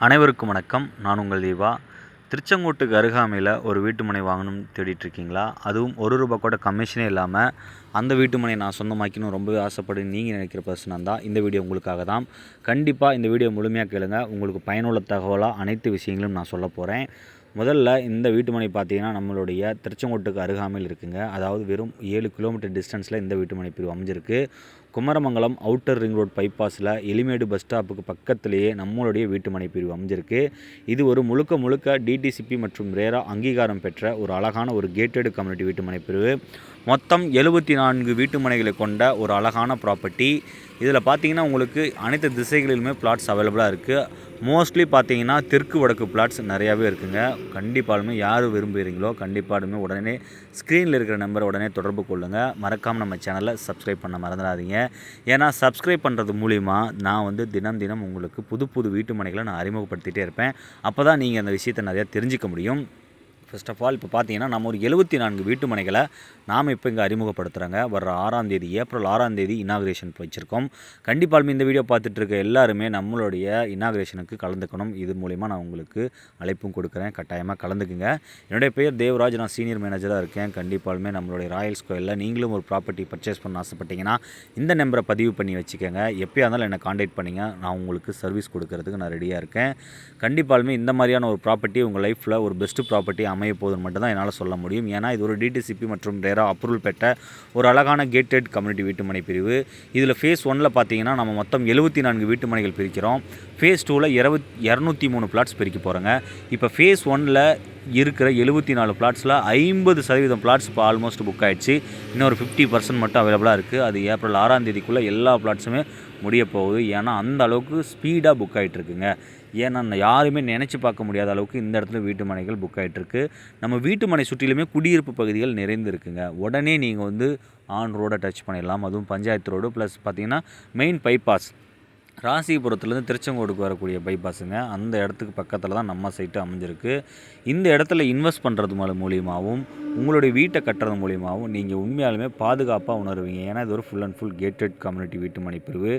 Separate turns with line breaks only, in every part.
அனைவருக்கும் வணக்கம். நான் உங்கள் தீபா. திருச்செங்கோட்டுக்கு அருகாமையில் ஒரு வீட்டு மனை வாங்கணும்னு தேடிட்டுருக்கீங்களா? அதுவும் ₹1 கூட கமிஷனே இல்லாமல் அந்த வீட்டு மனையை நான் சொந்தமாக்கணும் ரொம்பவே ஆசைப்படுன்னு நீங்கள் நினைக்கிற பர்சனாக இருந்தால் இந்த வீடியோ உங்களுக்காக தான். கண்டிப்பாக இந்த வீடியோ முழுமையாக கேளுங்க. உங்களுக்கு பயனுள்ள தகவலாக அனைத்து விஷயங்களும் நான் சொல்ல போகிறேன். முதல்ல இந்த வீட்டு மனை பார்த்தீங்கன்னா நம்மளுடைய திருச்செங்கோட்டுக்கு அருகாமையில் இருக்குங்க. அதாவது வெறும் 7 கிலோமீட்டர் டிஸ்டன்ஸில் இந்த வீட்டு மனை பிரிவு அமைஞ்சிருக்கு. குமரமங்கலம் அவுட்டர் ரிங் ரோட் பைபாஸில் எலிமேடு பஸ் ஸ்டாப்புக்கு பக்கத்திலேயே நம்மளுடைய வீட்டு மனை பிரிவு அமைஞ்சிருக்கு. இது ஒரு முழுக்க டிடிசிபி மற்றும் ரேரா அங்கீகாரம் பெற்ற ஒரு அழகான ஒரு கேட்டட் கம்யூனிட்டி வீட்டு மனை பிரிவு. மொத்தம் 74 வீட்டு மனைகளை கொண்ட ஒரு அழகான ப்ராப்பர்ட்டி. இதில் பார்த்தீங்கன்னா உங்களுக்கு அனைத்து திசைகளிலுமே பிளாட்ஸ் அவைலபிளாக இருக்குது. மோஸ்ட்லி பார்த்தீங்கன்னா தெற்கு வடக்கு பிளாட்ஸ் நிறையாவே இருக்குங்க. கண்டிப்பாலுமே யார் விரும்புகிறீங்களோ கண்டிப்பாலுமே உடனே ஸ்க்ரீனில் இருக்கிற நம்பரை உடனே தொடர்பு கொள்ளுங்கள். மறக்காமல் நம்ம சேனலை சப்ஸ்கிரைப் பண்ண மறந்துடாதீங்க. ஏன்னா சப்ஸ்கிரைப் பண்ணுறது மூலிமா நான் தினம் உங்களுக்கு புது வீட்டு மனைகளை நான் அறிமுகப்படுத்திகிட்டே இருப்பேன். அப்போ தான் நீங்கள் அந்த விஷயத்தை நிறையா தெரிஞ்சிக்க முடியும். ஃபர்ஸ்ட் ஆஃப் ஆல் இப்போ பார்த்தீங்கன்னா நம்ம ஒரு 74 வீட்டு மனைகளை நாம் இப்போ இங்கே அறிமுகப்படுத்துகிறாங்க. வர ஏப்ரல் 6 இனாக்ரேஷன் வச்சுருக்கோம். கண்டிப்பாலுமே இந்த வீடியோ பார்த்துட்டு இருக்க எல்லாருமே நம்மளுடைய இனாக்ரேஷனுக்கு கலந்துக்கணும். இது மூலிமா நான் உங்களுக்கு அழைப்பும் கொடுக்குறேன். கட்டாயமாக கலந்துக்குங்க. என்னுடைய பேர் தேவராஜ். நான் சீனியர் மேனேஜராக இருக்கேன். கண்டிப்பாலுமே நம்மளுடைய ராயல் ஸ்கொயரில் நீங்களும் ஒரு ப்ராப்பர்ட்டி பர்ச்சேஸ் பண்ண ஆசைப்பட்டீங்கன்னா இந்த நம்பரை பதிவு பண்ணி வச்சுக்கோங்க. எப்போயா இருந்தாலும் என்னை காண்டாக்ட் பண்ணிங்க. நான் உங்களுக்கு சர்வீஸ் கொடுக்கறதுக்கு நான் ரெடியாக இருக்கேன். கண்டிப்பாலுமே இந்த மாதிரியான ஒரு ப்ராப்பர்ட்டி உங்கள் லைஃப்பில் ஒரு பெஸ்ட்டு ப்ராப்பர்ட்டி அமைய போகுதுன்னு மட்டும்தான் என்னால் சொல்ல முடியும். ஏன்னா இது ஒரு டிடிசிபி மற்றும் ரேரா அப்ரூவல் பெற்ற ஒரு அழகான கேட்டட் கம்யூனிட்டி வீட்டு மனை பிரிவு. இதில் ஃபேஸ் 1 பார்த்தீங்கன்னா நம்ம மொத்தம் 74 வீட்டு மனைகள் பிரிக்கிறோம். ஃபேஸ் 2 203 பிளாட்ஸ் பிரிக்க போகிறோங்க. இப்போ ஃபேஸ் 1 இருக்கிற 74 பிளாட்ஸில் 50% பிளாட்ஸ் இப்போ ஆல்மோஸ்ட் புக் ஆகிடுச்சு. இன்னொரு 50% மட்டும் அவைலபிளாக இருக்குது. அது ஏப்ரல் 6 எல்லா பிளாட்ஸுமே முடிய போகுது. ஏன்னா அந்த அளவுக்கு ஸ்பீடாக புக் ஆகிட்டுருக்குங்க. ஏன்னா யாருமே நினச்சி பார்க்க முடியாத அளவுக்கு இந்த இடத்துல வீட்டு மனைகள் புக் ஆகிட்டுருக்கு. நம்ம வீட்டு மனை சுற்றிலுமே குடியிருப்பு பகுதிகள் நிறைந்திருக்குங்க. உடனே நீங்கள் ஆன் ரோடை டச் பண்ணிடலாம். அதுவும் பஞ்சாயத்து ரோடு ப்ளஸ் பார்த்திங்கன்னா மெயின் பைபாஸ் ராசிபுரத்துலேருந்து திருச்செங்கோடுக்கு வரக்கூடிய பைபாஸுங்க. அந்த இடத்துக்கு பக்கத்தில் தான் நம்ம சைட்டு அமைஞ்சிருக்கு. இந்த இடத்துல இன்வெஸ்ட் பண்ணுறது மூலியமாகவும் உங்களுடைய வீட்டை கட்டுறது மூலியமாகவும் நீங்கள் உண்மையாலுமே பாதுகாப்பாக உணர்வீங்க. ஏன்னா இது ஒரு full and full gated community வீட்டு மனை பிரிவு.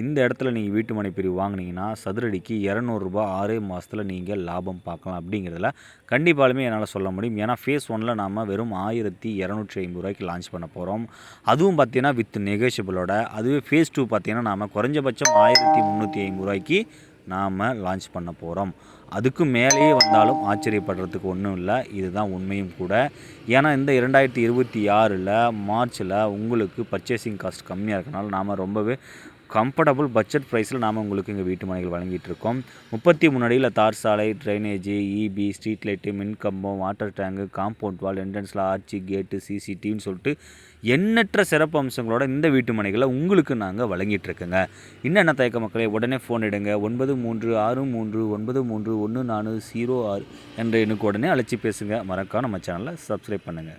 இந்த இடத்துல நீங்கள் வீட்டு மனை பிரிவு வாங்கினீங்கன்னா சதுரடிக்கு ₹200 6 மாதத்தில் நீங்கள் லாபம் பார்க்கலாம். அப்படிங்கிறதுல கண்டிப்பாலுமே என்னால் சொல்ல முடியும். ஏன்னா ஃபேஸ் 1 நாம் வெறும் ₹1250 லான்ச் பண்ண போகிறோம். அதுவும் பார்த்தீங்கன்னா வித் நெகோஷியபிளோட. அதுவே ஃபேஸ் 2 பார்த்தீங்கன்னா நாம் குறைஞ்சபட்சம் ₹1350 நாம் லான்ச் பண்ண போகிறோம். அதுக்கு மேலேயே வந்தாலும் ஆச்சரியப்படுறதுக்கு ஒன்றும் இல்லை. இதுதான் உண்மையும் கூட. ஏன்னா இந்த 2026 மார்ச்சில் உங்களுக்கு பர்ச்சேசிங் காஸ்ட் கம்மியாக இருக்கனால நாம் ரொம்பவே கம்ஃபர்டபுள் பட்ஜெட் ப்ரைஸில் நாம் உங்களுக்கு இங்கே வீட்டு மனைகள் வழங்கிட்டுருக்கோம். 33 அடியில் தார் சாலை, ட்ரைனேஜு, இபி, ஸ்ட்ரீட் லைட்டு, மின்கம்பம், வாட்டர் டேங்கு, காம்பவுண்ட் வால், என்ட்ரன்ஸில் ஆர்ச்சி, கேட்டு, சிசிடிவின்னு சொல்லிட்டு எண்ணற்ற சிறப்பு அம்சங்களோட இந்த வீட்டு மனைகளை உங்களுக்கு நாங்கள் வழங்கிட்டுருக்கோங்க. இன்னும் தயக்க மக்களே உடனே ஃபோன் எடுங்க. 9363931416 என்ற எண்ணுக்கு உடனே அழைச்சி பேசுங்க. மறக்காம நம்ம சேனலை சப்ஸ்கிரைப் பண்ணுங்கள்.